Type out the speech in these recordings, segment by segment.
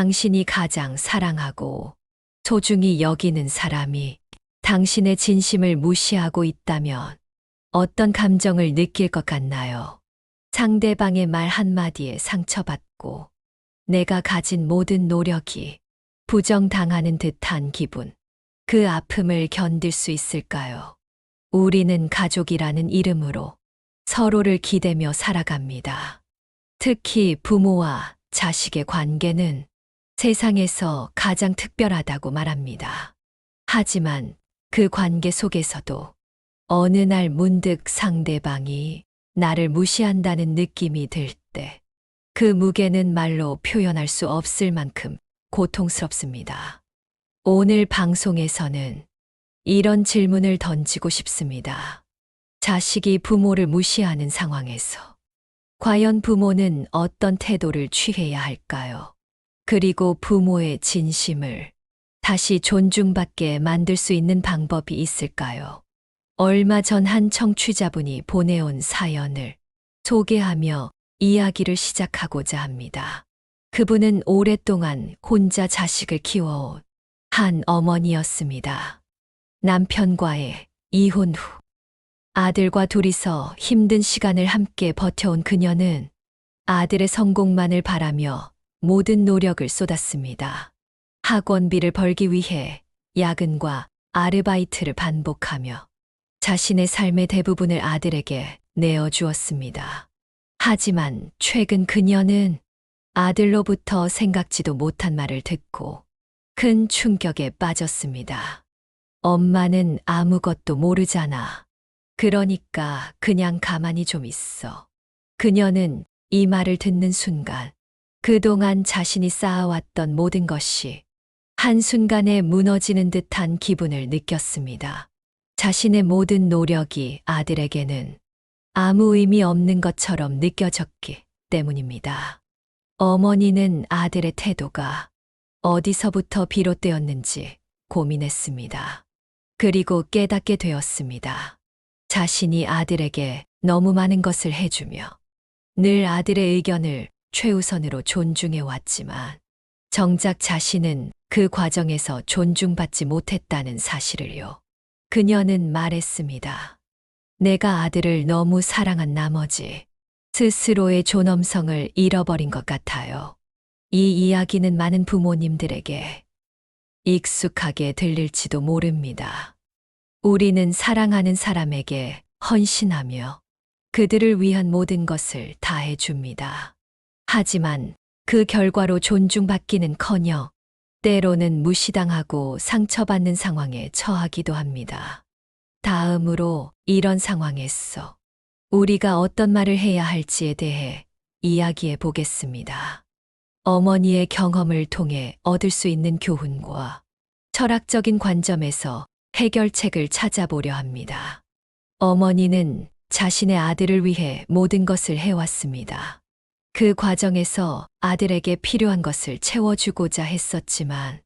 당신이 가장 사랑하고 소중히 여기는 사람이 당신의 진심을 무시하고 있다면 어떤 감정을 느낄 것 같나요? 상대방의 말 한마디에 상처받고 내가 가진 모든 노력이 부정당하는 듯한 기분. 그 아픔을 견딜 수 있을까요? 우리는 가족이라는 이름으로 서로를 기대며 살아갑니다. 특히 부모와 자식의 관계는 세상에서 가장 특별하다고 말합니다. 하지만 그 관계 속에서도 어느 날 문득 상대방이 나를 무시한다는 느낌이 들 때 그 무게는 말로 표현할 수 없을 만큼 고통스럽습니다. 오늘 방송에서는 이런 질문을 던지고 싶습니다. 자식이 부모를 무시하는 상황에서 과연 부모는 어떤 태도를 취해야 할까요? 그리고 부모의 진심을 다시 존중받게 만들 수 있는 방법이 있을까요? 얼마 전 한 청취자분이 보내온 사연을 소개하며 이야기를 시작하고자 합니다. 그분은 오랫동안 혼자 자식을 키워온 한 어머니였습니다. 남편과의 이혼 후 아들과 둘이서 힘든 시간을 함께 버텨온 그녀는 아들의 성공만을 바라며 모든 노력을 쏟았습니다. 학원비를 벌기 위해 야근과 아르바이트를 반복하며 자신의 삶의 대부분을 아들에게 내어주었습니다. 하지만 최근 그녀는 아들로부터 생각지도 못한 말을 듣고 큰 충격에 빠졌습니다. 엄마는 아무것도 모르잖아. 그러니까 그냥 가만히 좀 있어. 그녀는 이 말을 듣는 순간 그동안 자신이 쌓아왔던 모든 것이 한순간에 무너지는 듯한 기분을 느꼈습니다. 자신의 모든 노력이 아들에게는 아무 의미 없는 것처럼 느껴졌기 때문입니다. 어머니는 아들의 태도가 어디서부터 비롯되었는지 고민했습니다. 그리고 깨닫게 되었습니다. 자신이 아들에게 너무 많은 것을 해주며 늘 아들의 의견을 최우선으로 존중해 왔지만 정작 자신은 그 과정에서 존중받지 못했다는 사실을요. 그녀는 말했습니다. 내가 아들을 너무 사랑한 나머지 스스로의 존엄성을 잃어버린 것 같아요. 이 이야기는 많은 부모님들에게 익숙하게 들릴지도 모릅니다. 우리는 사랑하는 사람에게 헌신하며 그들을 위한 모든 것을 다해줍니다. 하지만 그 결과로 존중받기는커녕 때로는 무시당하고 상처받는 상황에 처하기도 합니다. 다음으로 이런 상황에서 우리가 어떤 말을 해야 할지에 대해 이야기해 보겠습니다. 어머니의 경험을 통해 얻을 수 있는 교훈과 철학적인 관점에서 해결책을 찾아보려 합니다. 어머니는 자신의 아들을 위해 모든 것을 해왔습니다. 그 과정에서 아들에게 필요한 것을 채워주고자 했었지만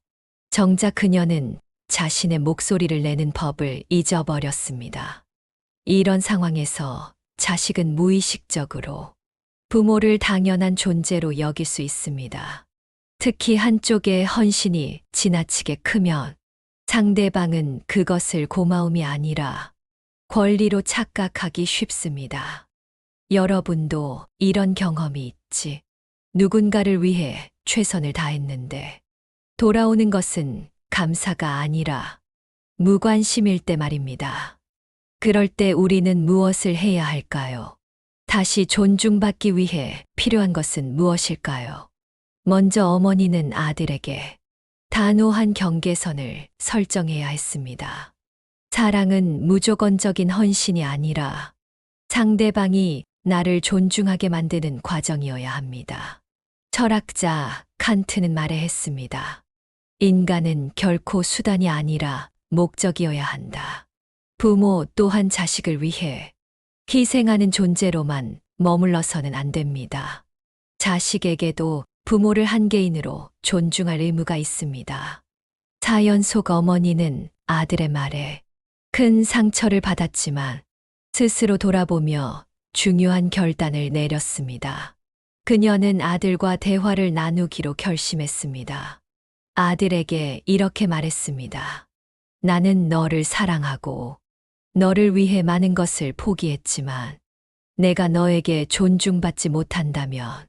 정작 그녀는 자신의 목소리를 내는 법을 잊어버렸습니다. 이런 상황에서 자식은 무의식적으로 부모를 당연한 존재로 여길 수 있습니다. 특히 한쪽의 헌신이 지나치게 크면 상대방은 그것을 고마움이 아니라 권리로 착각하기 쉽습니다. 여러분도 이런 경험이 있지. 누군가를 위해 최선을 다했는데 돌아오는 것은 감사가 아니라 무관심일 때 말입니다. 그럴 때 우리는 무엇을 해야 할까요? 다시 존중받기 위해 필요한 것은 무엇일까요? 먼저 어머니는 아들에게 단호한 경계선을 설정해야 했습니다. 사랑은 무조건적인 헌신이 아니라 상대방이 나를 존중하게 만드는 과정이어야 합니다. 철학자 칸트는 말했습니다. 인간은 결코 수단이 아니라 목적이어야 한다. 부모 또한 자식을 위해 희생하는 존재로만 머물러서는 안 됩니다. 자식에게도 부모를 한 개인으로 존중할 의무가 있습니다. 사연 속 어머니는 아들의 말에 큰 상처를 받았지만 스스로 돌아보며 중요한 결단을 내렸습니다. 그녀는 아들과 대화를 나누기로 결심했습니다. 아들에게 이렇게 말했습니다. 나는 너를 사랑하고 너를 위해 많은 것을 포기했지만 내가 너에게 존중받지 못한다면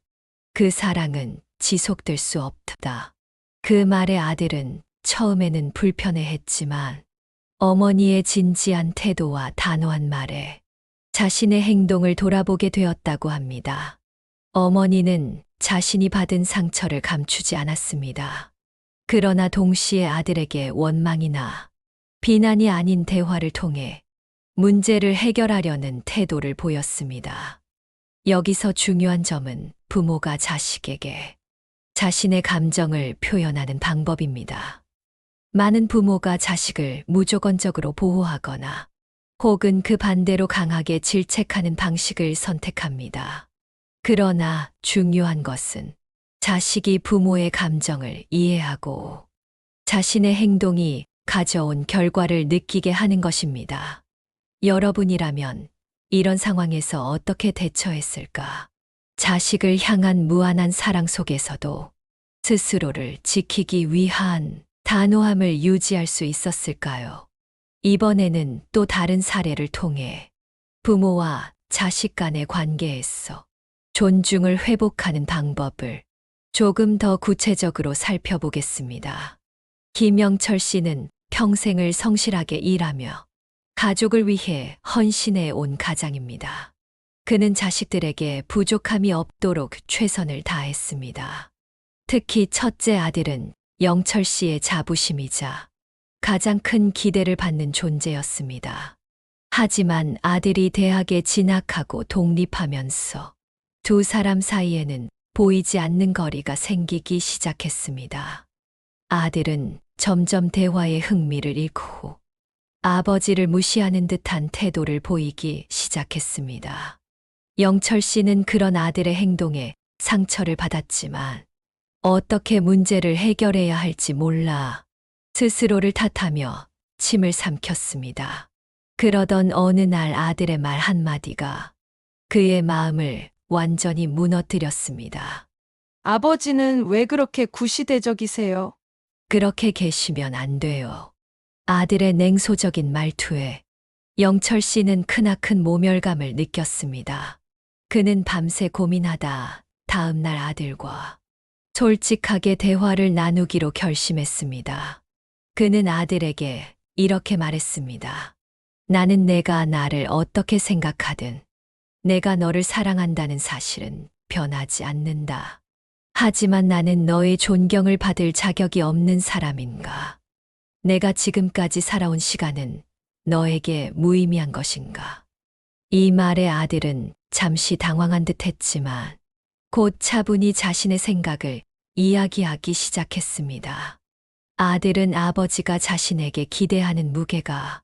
그 사랑은 지속될 수 없다. 그 말에 아들은 처음에는 불편해했지만 어머니의 진지한 태도와 단호한 말에 자신의 행동을 돌아보게 되었다고 합니다. 어머니는 자신이 받은 상처를 감추지 않았습니다. 그러나 동시에 아들에게 원망이나 비난이 아닌 대화를 통해 문제를 해결하려는 태도를 보였습니다. 여기서 중요한 점은 부모가 자식에게 자신의 감정을 표현하는 방법입니다. 많은 부모가 자식을 무조건적으로 보호하거나 혹은 그 반대로 강하게 질책하는 방식을 선택합니다. 그러나 중요한 것은 자식이 부모의 감정을 이해하고 자신의 행동이 가져온 결과를 느끼게 하는 것입니다. 여러분이라면 이런 상황에서 어떻게 대처했을까? 자식을 향한 무한한 사랑 속에서도 스스로를 지키기 위한 단호함을 유지할 수 있었을까요? 이번에는 또 다른 사례를 통해 부모와 자식 간의 관계에서 존중을 회복하는 방법을 조금 더 구체적으로 살펴보겠습니다. 김영철 씨는 평생을 성실하게 일하며 가족을 위해 헌신해 온 가장입니다. 그는 자식들에게 부족함이 없도록 최선을 다했습니다. 특히 첫째 아들은 영철 씨의 자부심이자 가장 큰 기대를 받는 존재였습니다. 하지만 아들이 대학에 진학하고 독립하면서 두 사람 사이에는 보이지 않는 거리가 생기기 시작했습니다. 아들은 점점 대화에 흥미를 잃고 아버지를 무시하는 듯한 태도를 보이기 시작했습니다. 영철 씨는 그런 아들의 행동에 상처를 받았지만 어떻게 문제를 해결해야 할지 몰라 스스로를 탓하며 침을 삼켰습니다. 그러던 어느 날 아들의 말 한마디가 그의 마음을 완전히 무너뜨렸습니다. 아버지는 왜 그렇게 구시대적이세요? 그렇게 계시면 안 돼요. 아들의 냉소적인 말투에 영철 씨는 크나큰 모멸감을 느꼈습니다. 그는 밤새 고민하다 다음 날 아들과 솔직하게 대화를 나누기로 결심했습니다. 그는 아들에게 이렇게 말했습니다. 나는 내가 나를 어떻게 생각하든 내가 너를 사랑한다는 사실은 변하지 않는다. 하지만 나는 너의 존경을 받을 자격이 없는 사람인가? 내가 지금까지 살아온 시간은 너에게 무의미한 것인가? 이 말에 아들은 잠시 당황한 듯 했지만 곧 차분히 자신의 생각을 이야기하기 시작했습니다. 아들은 아버지가 자신에게 기대하는 무게가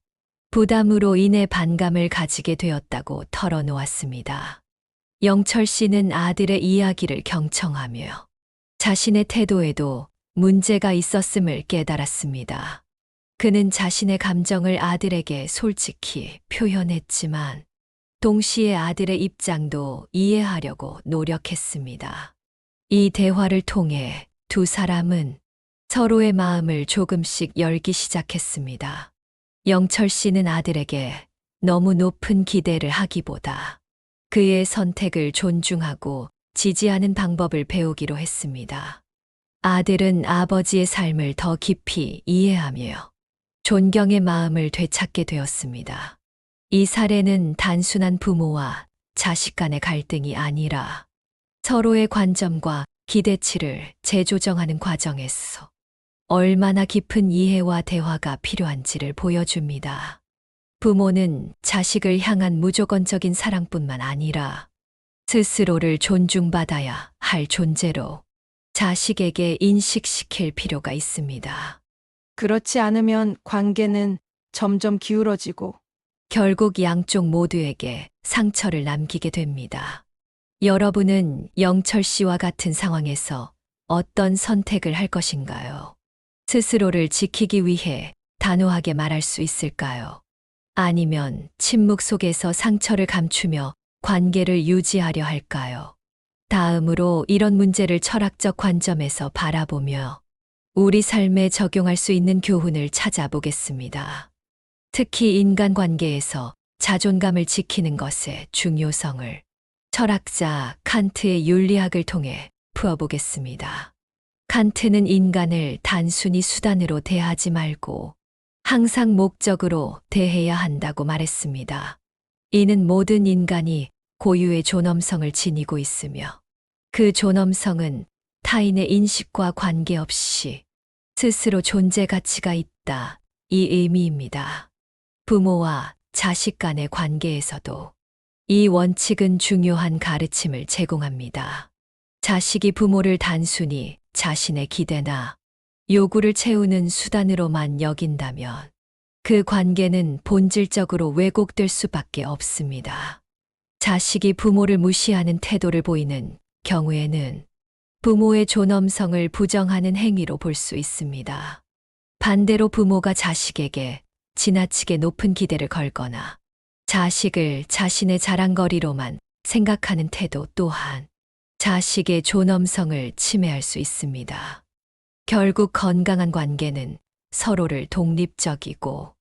부담으로 인해 반감을 가지게 되었다고 털어놓았습니다. 영철 씨는 아들의 이야기를 경청하며 자신의 태도에도 문제가 있었음을 깨달았습니다. 그는 자신의 감정을 아들에게 솔직히 표현했지만 동시에 아들의 입장도 이해하려고 노력했습니다. 이 대화를 통해 두 사람은 서로의 마음을 조금씩 열기 시작했습니다. 영철 씨는 아들에게 너무 높은 기대를 하기보다 그의 선택을 존중하고 지지하는 방법을 배우기로 했습니다. 아들은 아버지의 삶을 더 깊이 이해하며 존경의 마음을 되찾게 되었습니다. 이 사례는 단순한 부모와 자식 간의 갈등이 아니라 서로의 관점과 기대치를 재조정하는 과정에서 얼마나 깊은 이해와 대화가 필요한지를 보여줍니다. 부모는 자식을 향한 무조건적인 사랑뿐만 아니라 스스로를 존중받아야 할 존재로 자식에게 인식시킬 필요가 있습니다. 그렇지 않으면 관계는 점점 기울어지고 결국 양쪽 모두에게 상처를 남기게 됩니다. 여러분은 영철 씨와 같은 상황에서 어떤 선택을 할 것인가요? 스스로를 지키기 위해 단호하게 말할 수 있을까요? 아니면 침묵 속에서 상처를 감추며 관계를 유지하려 할까요? 다음으로 이런 문제를 철학적 관점에서 바라보며 우리 삶에 적용할 수 있는 교훈을 찾아보겠습니다. 특히 인간관계에서 자존감을 지키는 것의 중요성을 철학자 칸트의 윤리학을 통해 풀어보겠습니다. 칸트는 인간을 단순히 수단으로 대하지 말고 항상 목적으로 대해야 한다고 말했습니다. 이는 모든 인간이 고유의 존엄성을 지니고 있으며 그 존엄성은 타인의 인식과 관계없이 스스로 존재 가치가 있다. 이 의미입니다. 부모와 자식 간의 관계에서도 이 원칙은 중요한 가르침을 제공합니다. 자식이 부모를 단순히 자신의 기대나 요구를 채우는 수단으로만 여긴다면 그 관계는 본질적으로 왜곡될 수밖에 없습니다. 자식이 부모를 무시하는 태도를 보이는 경우에는 부모의 존엄성을 부정하는 행위로 볼 수 있습니다. 반대로 부모가 자식에게 지나치게 높은 기대를 걸거나 자식을 자신의 자랑거리로만 생각하는 태도 또한 자식의 존엄성을 침해할 수 있습니다. 결국 건강한 관계는 서로를 독립적이고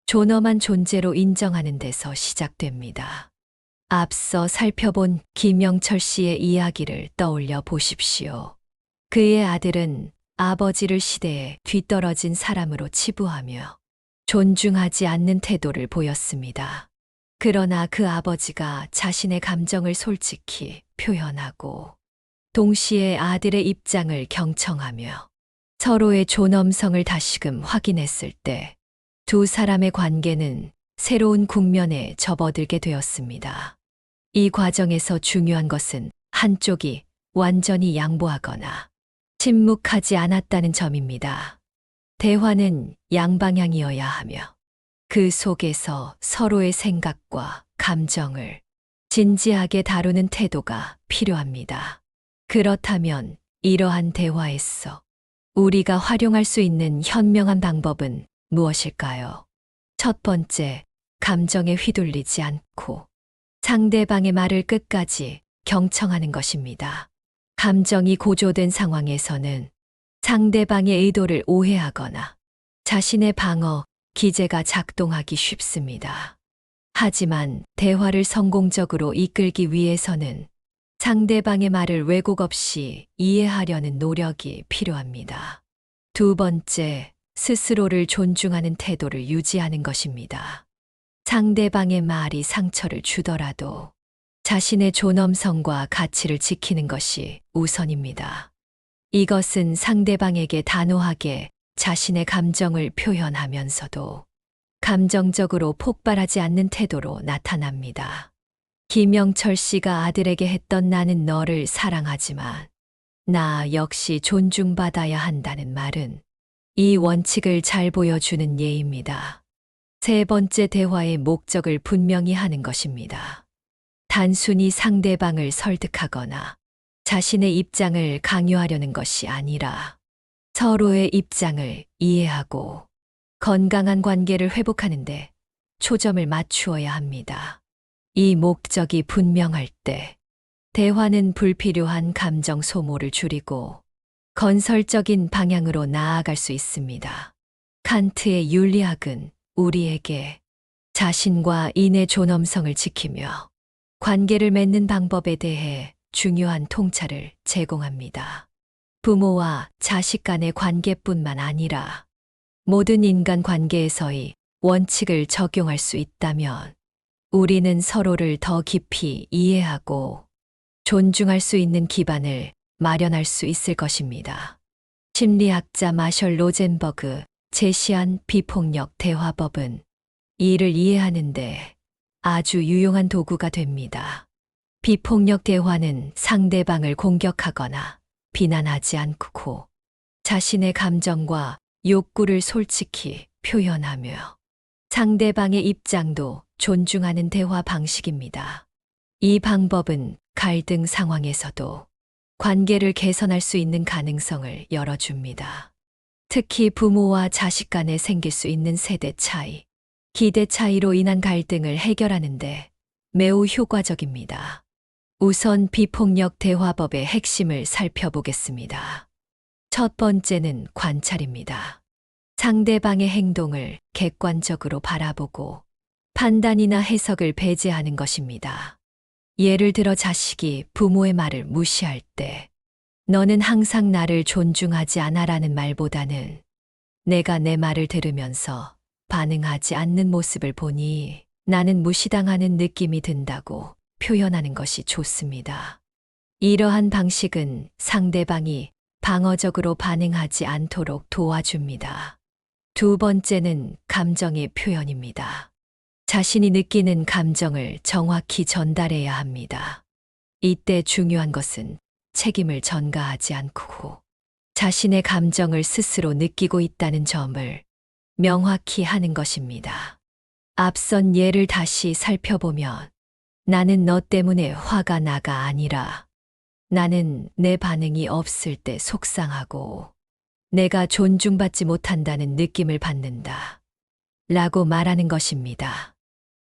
존엄한 존재로 인정하는 데서 시작됩니다. 앞서 살펴본 김영철 씨의 이야기를 떠올려 보십시오. 그의 아들은 아버지를 시대에 뒤떨어진 사람으로 치부하며 존중하지 않는 태도를 보였습니다. 그러나 그 아버지가 자신의 감정을 솔직히 표현하고 동시에 아들의 입장을 경청하며 서로의 존엄성을 다시금 확인했을 때 두 사람의 관계는 새로운 국면에 접어들게 되었습니다. 이 과정에서 중요한 것은 한쪽이 완전히 양보하거나 침묵하지 않았다는 점입니다. 대화는 양방향이어야 하며 그 속에서 서로의 생각과 감정을 진지하게 다루는 태도가 필요합니다. 그렇다면 이러한 대화에서 우리가 활용할 수 있는 현명한 방법은 무엇일까요? 첫 번째, 감정에 휘둘리지 않고 상대방의 말을 끝까지 경청하는 것입니다. 감정이 고조된 상황에서는 상대방의 의도를 오해하거나 자신의 방어, 기제가 작동하기 쉽습니다. 하지만 대화를 성공적으로 이끌기 위해서는 상대방의 말을 왜곡 없이 이해하려는 노력이 필요합니다. 두 번째, 스스로를 존중하는 태도를 유지하는 것입니다. 상대방의 말이 상처를 주더라도 자신의 존엄성과 가치를 지키는 것이 우선입니다. 이것은 상대방에게 단호하게 자신의 감정을 표현하면서도 감정적으로 폭발하지 않는 태도로 나타납니다. 김영철 씨가 아들에게 했던 나는 너를 사랑하지만 나 역시 존중받아야 한다는 말은 이 원칙을 잘 보여주는 예입니다. 세 번째, 대화의 목적을 분명히 하는 것입니다. 단순히 상대방을 설득하거나 자신의 입장을 강요하려는 것이 아니라 서로의 입장을 이해하고 건강한 관계를 회복하는데 초점을 맞추어야 합니다. 이 목적이 분명할 때 대화는 불필요한 감정 소모를 줄이고 건설적인 방향으로 나아갈 수 있습니다. 칸트의 윤리학은 우리에게 자신과 인의 존엄성을 지키며 관계를 맺는 방법에 대해 중요한 통찰을 제공합니다. 부모와 자식 간의 관계뿐만 아니라 모든 인간 관계에서의 원칙을 적용할 수 있다면 우리는 서로를 더 깊이 이해하고 존중할 수 있는 기반을 마련할 수 있을 것입니다. 심리학자 마셜 로젠버그 제시한 비폭력 대화법은 이를 이해하는데 아주 유용한 도구가 됩니다. 비폭력 대화는 상대방을 공격하거나 비난하지 않고 자신의 감정과 욕구를 솔직히 표현하며 상대방의 입장도 존중하는 대화 방식입니다. 이 방법은 갈등 상황에서도 관계를 개선할 수 있는 가능성을 열어줍니다. 특히 부모와 자식 간에 생길 수 있는 세대 차이, 기대 차이로 인한 갈등을 해결하는데 매우 효과적입니다. 우선 비폭력 대화법의 핵심을 살펴보겠습니다. 첫 번째는 관찰입니다. 상대방의 행동을 객관적으로 바라보고 판단이나 해석을 배제하는 것입니다. 예를 들어 자식이 부모의 말을 무시할 때, 너는 항상 나를 존중하지 않아라는 말보다는 내가 내 말을 들으면서 반응하지 않는 모습을 보니 나는 무시당하는 느낌이 든다고 표현하는 것이 좋습니다. 이러한 방식은 상대방이 방어적으로 반응하지 않도록 도와줍니다. 두 번째는 감정의 표현입니다. 자신이 느끼는 감정을 정확히 전달해야 합니다. 이때 중요한 것은 책임을 전가하지 않고 자신의 감정을 스스로 느끼고 있다는 점을 명확히 하는 것입니다. 앞선 예를 다시 살펴보면 나는 너 때문에 화가 나가 아니라 나는 내 반응이 없을 때 속상하고 내가 존중받지 못한다는 느낌을 받는다 라고 말하는 것입니다.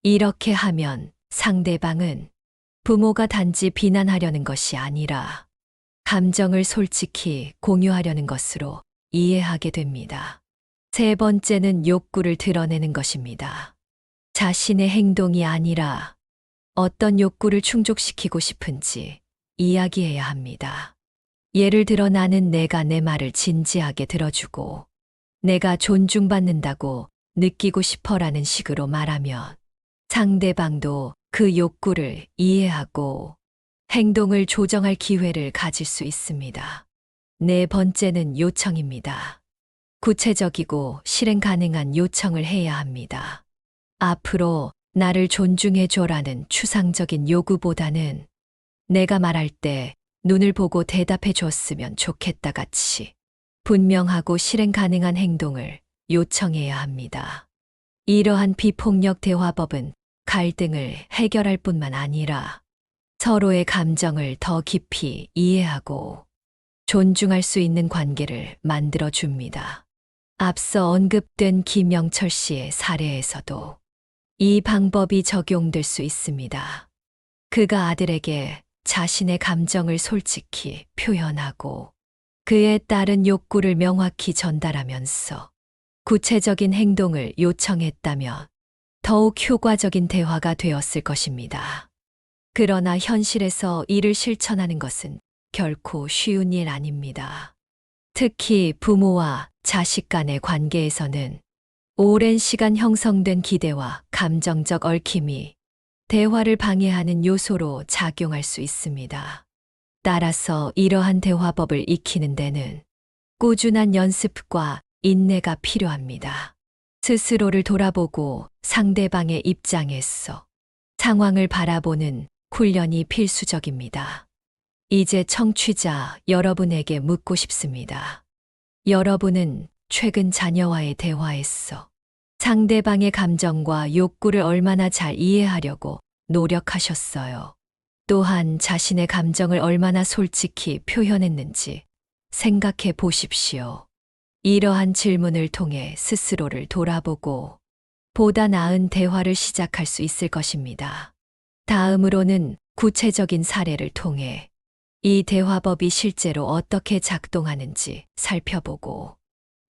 이렇게 하면 상대방은 부모가 단지 비난하려는 것이 아니라 감정을 솔직히 공유하려는 것으로 이해하게 됩니다. 세 번째는 욕구를 드러내는 것입니다. 자신의 행동이 아니라 어떤 욕구를 충족시키고 싶은지 이야기해야 합니다. 예를 들어 나는 내가 내 말을 진지하게 들어주고 내가 존중받는다고 느끼고 싶어라는 식으로 말하면 상대방도 그 욕구를 이해하고 행동을 조정할 기회를 가질 수 있습니다. 네 번째는 요청입니다. 구체적이고 실행 가능한 요청을 해야 합니다. 앞으로 나를 존중해줘라는 추상적인 요구보다는 내가 말할 때 눈을 보고 대답해 줬으면 좋겠다 같이 분명하고 실행 가능한 행동을 요청해야 합니다. 이러한 비폭력 대화법은 갈등을 해결할 뿐만 아니라 서로의 감정을 더 깊이 이해하고 존중할 수 있는 관계를 만들어 줍니다. 앞서 언급된 김영철 씨의 사례에서도 이 방법이 적용될 수 있습니다. 그가 아들에게 자신의 감정을 솔직히 표현하고 그에 따른 욕구를 명확히 전달하면서 구체적인 행동을 요청했다면 더욱 효과적인 대화가 되었을 것입니다. 그러나 현실에서 이를 실천하는 것은 결코 쉬운 일 아닙니다. 특히 부모와 자식 간의 관계에서는 오랜 시간 형성된 기대와 감정적 얽힘이 대화를 방해하는 요소로 작용할 수 있습니다. 따라서 이러한 대화법을 익히는 데는 꾸준한 연습과 인내가 필요합니다. 스스로를 돌아보고 상대방의 입장에서 상황을 바라보는 훈련이 필수적입니다. 이제 청취자 여러분에게 묻고 싶습니다. 여러분은 최근 자녀와의 대화에서 상대방의 감정과 욕구를 얼마나 잘 이해하려고 노력하셨어요? 또한 자신의 감정을 얼마나 솔직히 표현했는지 생각해 보십시오. 이러한 질문을 통해 스스로를 돌아보고 보다 나은 대화를 시작할 수 있을 것입니다. 다음으로는 구체적인 사례를 통해 이 대화법이 실제로 어떻게 작동하는지 살펴보고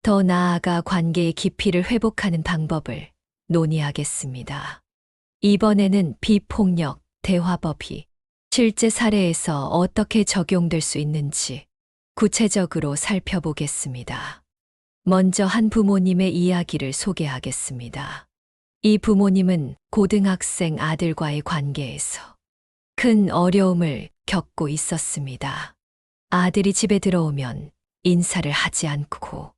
더 나아가 관계의 깊이를 회복하는 방법을 논의하겠습니다. 이번에는 비폭력 대화법이 실제 사례에서 어떻게 적용될 수 있는지 구체적으로 살펴보겠습니다. 먼저 한 부모님의 이야기를 소개하겠습니다. 이 부모님은 고등학생 아들과의 관계에서 큰 어려움을 겪고 있었습니다. 아들이 집에 들어오면 인사를 하지 않고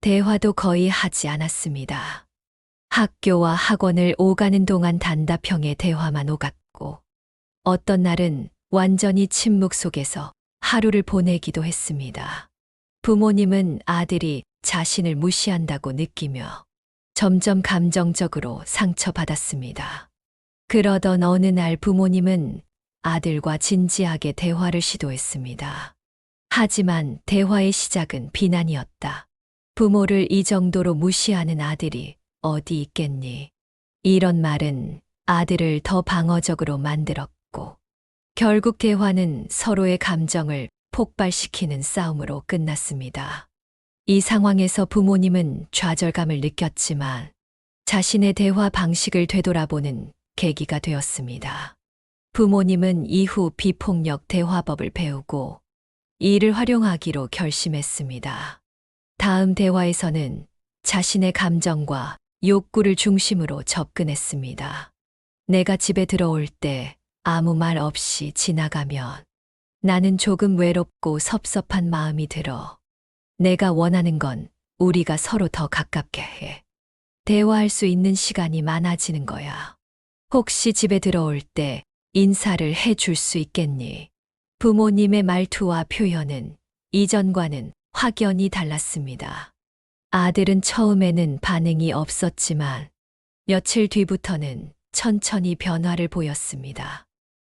대화도 거의 하지 않았습니다. 학교와 학원을 오가는 동안 단답형의 대화만 오갔고 어떤 날은 완전히 침묵 속에서 하루를 보내기도 했습니다. 부모님은 아들이 자신을 무시한다고 느끼며 점점 감정적으로 상처받았습니다. 그러던 어느 날 부모님은 아들과 진지하게 대화를 시도했습니다. 하지만 대화의 시작은 비난이었다. 부모를 이 정도로 무시하는 아들이 어디 있겠니? 이런 말은 아들을 더 방어적으로 만들었고 결국 대화는 서로의 감정을 폭발시키는 싸움으로 끝났습니다. 이 상황에서 부모님은 좌절감을 느꼈지만 자신의 대화 방식을 되돌아보는 계기가 되었습니다. 부모님은 이후 비폭력 대화법을 배우고 이를 활용하기로 결심했습니다. 다음 대화에서는 자신의 감정과 욕구를 중심으로 접근했습니다. 내가 집에 들어올 때 아무 말 없이 지나가면 나는 조금 외롭고 섭섭한 마음이 들어. 내가 원하는 건 우리가 서로 더 가깝게 해. 대화할 수 있는 시간이 많아지는 거야. 혹시 집에 들어올 때 인사를 해 줄 수 있겠니? 부모님의 말투와 표현은 이전과는 확연히 달랐습니다. 아들은 처음에는 반응이 없었지만 며칠 뒤부터는 천천히 변화를 보였습니다.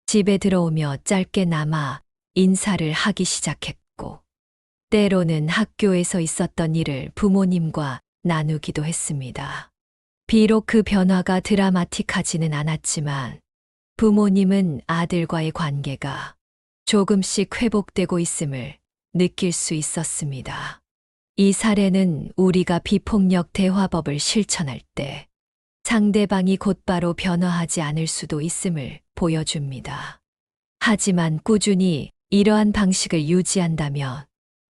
집에 들어오며 짧게나마 인사를 하기 시작했고, 때로는 학교에서 있었던 일을 부모님과 나누기도 했습니다. 비록 그 변화가 드라마틱하지는 않았지만 부모님은 아들과의 관계가 조금씩 회복되고 있음을 느낄 수 있었습니다. 이 사례는 우리가 비폭력 대화법을 실천할 때 상대방이 곧바로 변화하지 않을 수도 있음을 보여줍니다. 하지만 꾸준히 이러한 방식을 유지한다면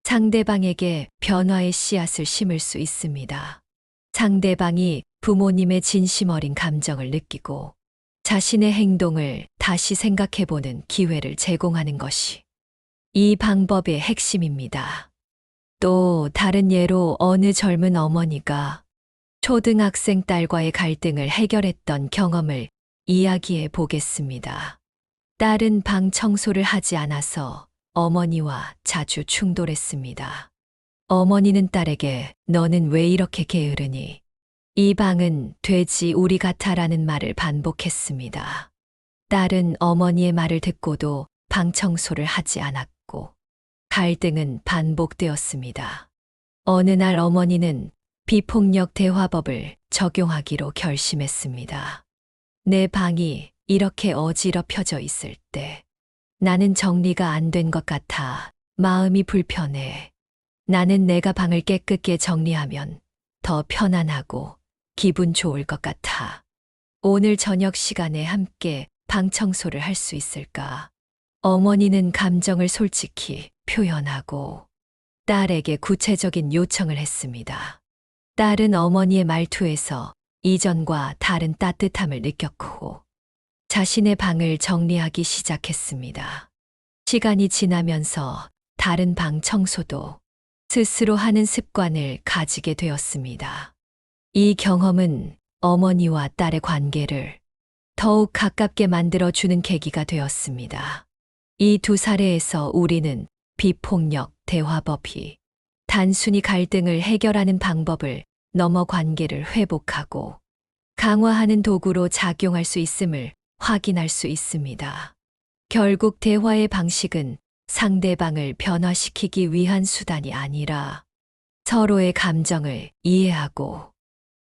상대방에게 변화의 씨앗을 심을 수 있습니다. 상대방이 부모님의 진심 어린 감정을 느끼고 자신의 행동을 다시 생각해보는 기회를 제공하는 것이 이 방법의 핵심입니다. 또 다른 예로 어느 젊은 어머니가 초등학생 딸과의 갈등을 해결했던 경험을 이야기해 보겠습니다. 딸은 방 청소를 하지 않아서 어머니와 자주 충돌했습니다. 어머니는 딸에게 너는 왜 이렇게 게으르니? 이 방은 돼지 우리 같아라는 말을 반복했습니다. 딸은 어머니의 말을 듣고도 방 청소를 하지 않았고 갈등은 반복되었습니다. 어느 날 어머니는 비폭력 대화법을 적용하기로 결심했습니다. 내 방이 이렇게 어지럽혀져 있을 때 나는 정리가 안 된 것 같아 마음이 불편해. 나는 내가 방을 깨끗게 정리하면 더 편안하고 기분 좋을 것 같아. 오늘 저녁 시간에 함께 방 청소를 할 수 있을까? 어머니는 감정을 솔직히 표현하고 딸에게 구체적인 요청을 했습니다. 딸은 어머니의 말투에서 이전과 다른 따뜻함을 느꼈고 자신의 방을 정리하기 시작했습니다. 시간이 지나면서 다른 방 청소도 스스로 하는 습관을 가지게 되었습니다. 이 경험은 어머니와 딸의 관계를 더욱 가깝게 만들어주는 계기가 되었습니다. 이 두 사례에서 우리는 비폭력 대화법이 단순히 갈등을 해결하는 방법을 넘어 관계를 회복하고 강화하는 도구로 작용할 수 있음을 확인할 수 있습니다. 결국 대화의 방식은 상대방을 변화시키기 위한 수단이 아니라 서로의 감정을 이해하고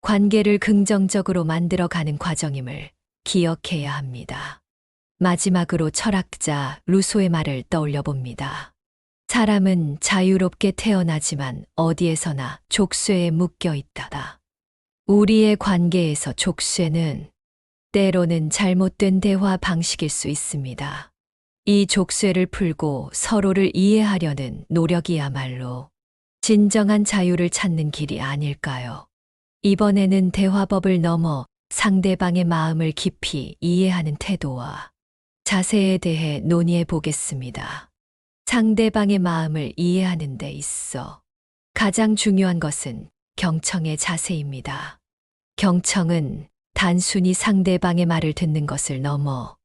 관계를 긍정적으로 만들어가는 과정임을 기억해야 합니다. 마지막으로 철학자 루소의 말을 떠올려 봅니다. 사람은 자유롭게 태어나지만 어디에서나 족쇄에 묶여 있다. 우리의 관계에서 족쇄는 때로는 잘못된 대화 방식일 수 있습니다. 이 족쇄를 풀고 서로를 이해하려는 노력이야말로 진정한 자유를 찾는 길이 아닐까요? 이번에는 대화법을 넘어 상대방의 마음을 깊이 이해하는 태도와 자세에 대해 논의해 보겠습니다. 상대방의 마음을 이해하는 데 있어 가장 중요한 것은 경청의 자세입니다. 경청은 단순히 상대방의 말을 듣는 것을 넘어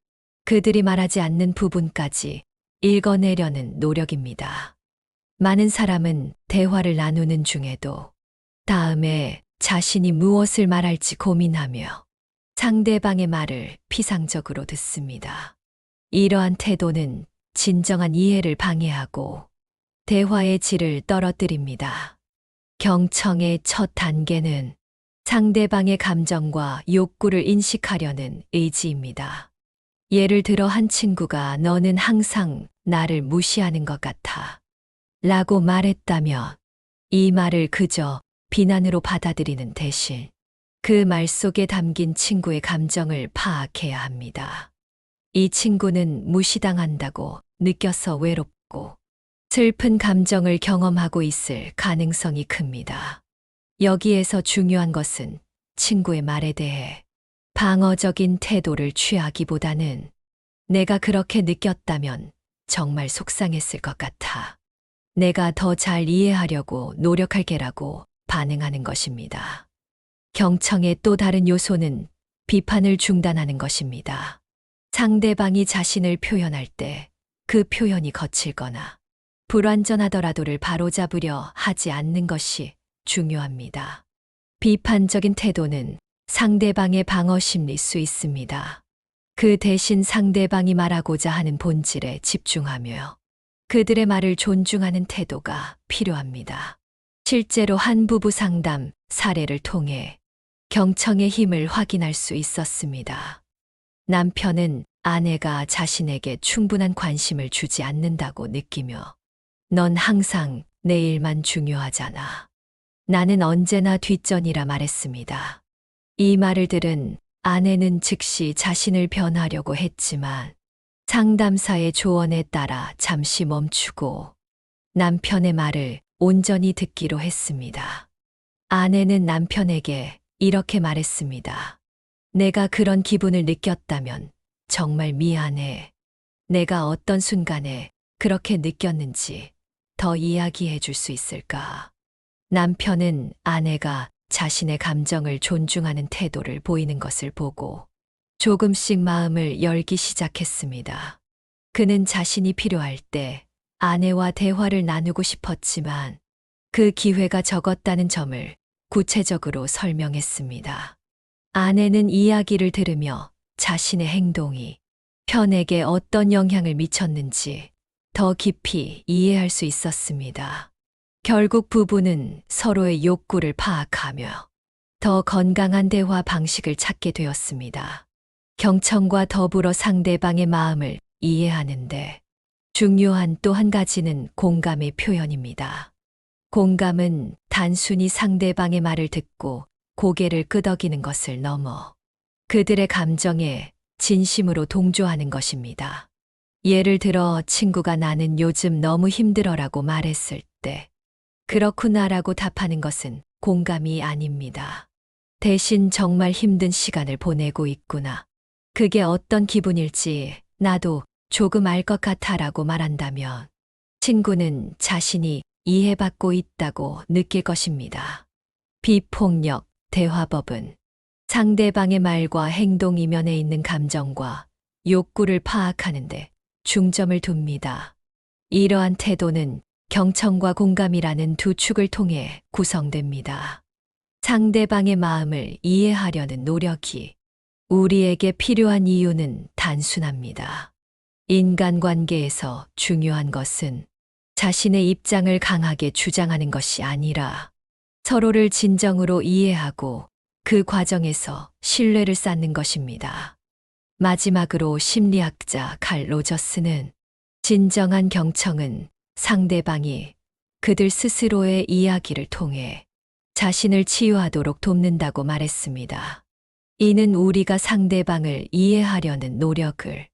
그들이 말하지 않는 부분까지 읽어내려는 노력입니다. 많은 사람은 대화를 나누는 중에도 다음에 자신이 무엇을 말할지 고민하며 상대방의 말을 피상적으로 듣습니다. 이러한 태도는 진정한 이해를 방해하고 대화의 질을 떨어뜨립니다. 경청의 첫 단계는 상대방의 감정과 욕구를 인식하려는 의지입니다. 예를 들어 한 친구가 너는 항상 나를 무시하는 것 같아. 라고 말했다면 이 말을 그저 비난으로 받아들이는 대신 그 말 속에 담긴 친구의 감정을 파악해야 합니다. 이 친구는 무시당한다고 느껴서 외롭고 슬픈 감정을 경험하고 있을 가능성이 큽니다. 여기에서 중요한 것은 친구의 말에 대해 방어적인 태도를 취하기보다는 내가 그렇게 느꼈다면 정말 속상했을 것 같아. 내가 더 잘 이해하려고 노력할게라고 반응하는 것입니다. 경청의 또 다른 요소는 비판을 중단하는 것입니다. 상대방이 자신을 표현할 때 그 표현이 거칠거나 불완전하더라도를 바로잡으려 하지 않는 것이 중요합니다. 비판적인 태도는 상대방의 방어 심리일 수 있습니다. 그 대신 상대방이 말하고자 하는 본질에 집중하며 그들의 말을 존중하는 태도가 필요합니다. 실제로 한 부부 상담 사례를 통해 경청의 힘을 확인할 수 있었습니다. 남편은 아내가 자신에게 충분한 관심을 주지 않는다고 느끼며 넌 항상 내 일만 중요하잖아. 나는 언제나 뒷전이라 말했습니다. 이 말을 들은 아내는 즉시 자신을 변하려고 했지만 상담사의 조언에 따라 잠시 멈추고 남편의 말을 온전히 듣기로 했습니다. 아내는 남편에게 이렇게 말했습니다. 내가 그런 기분을 느꼈다면 정말 미안해. 내가 어떤 순간에 그렇게 느꼈는지 더 이야기해 줄 수 있을까? 남편은 아내가 자신의 감정을 존중하는 태도를 보이는 것을 보고 조금씩 마음을 열기 시작했습니다. 그는 자신이 필요할 때 아내와 대화를 나누고 싶었지만 그 기회가 적었다는 점을 구체적으로 설명했습니다. 아내는 이야기를 들으며 자신의 행동이 편에게 어떤 영향을 미쳤는지 더 깊이 이해할 수 있었습니다. 결국 부부는 서로의 욕구를 파악하며 더 건강한 대화 방식을 찾게 되었습니다. 경청과 더불어 상대방의 마음을 이해하는데 중요한 또 한 가지는 공감의 표현입니다. 공감은 단순히 상대방의 말을 듣고 고개를 끄덕이는 것을 넘어 그들의 감정에 진심으로 동조하는 것입니다. 예를 들어 친구가 나는 요즘 너무 힘들어라고 말했을 때 그렇구나라고 답하는 것은 공감이 아닙니다. 대신 정말 힘든 시간을 보내고 있구나. 그게 어떤 기분일지 나도 조금 알 것 같아라고 말한다면 친구는 자신이 이해받고 있다고 느낄 것입니다. 비폭력 대화법은 상대방의 말과 행동 이면에 있는 감정과 욕구를 파악하는데 중점을 둡니다. 이러한 태도는 경청과 공감이라는 두 축을 통해 구성됩니다. 상대방의 마음을 이해하려는 노력이 우리에게 필요한 이유는 단순합니다. 인간관계에서 중요한 것은 자신의 입장을 강하게 주장하는 것이 아니라 서로를 진정으로 이해하고 그 과정에서 신뢰를 쌓는 것입니다. 마지막으로 심리학자 칼 로저스는 진정한 경청은 상대방이 그들 스스로의 이야기를 통해 자신을 치유하도록 돕는다고 말했습니다. 이는 우리가 상대방을 이해하려는 노력을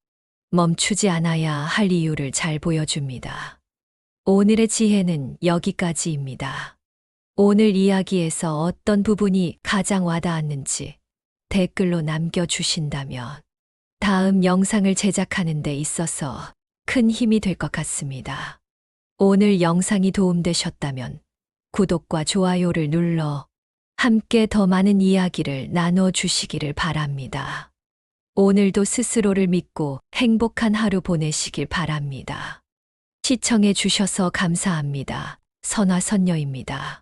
멈추지 않아야 할 이유를 잘 보여줍니다. 오늘의 지혜는 여기까지입니다. 오늘 이야기에서 어떤 부분이 가장 와닿았는지 댓글로 남겨주신다면 다음 영상을 제작하는 데 있어서 큰 힘이 될 것 같습니다. 오늘 영상이 도움되셨다면 구독과 좋아요를 눌러 함께 더 많은 이야기를 나눠주시기를 바랍니다. 오늘도 스스로를 믿고 행복한 하루 보내시길 바랍니다. 시청해 주셔서 감사합니다. 선화선녀입니다.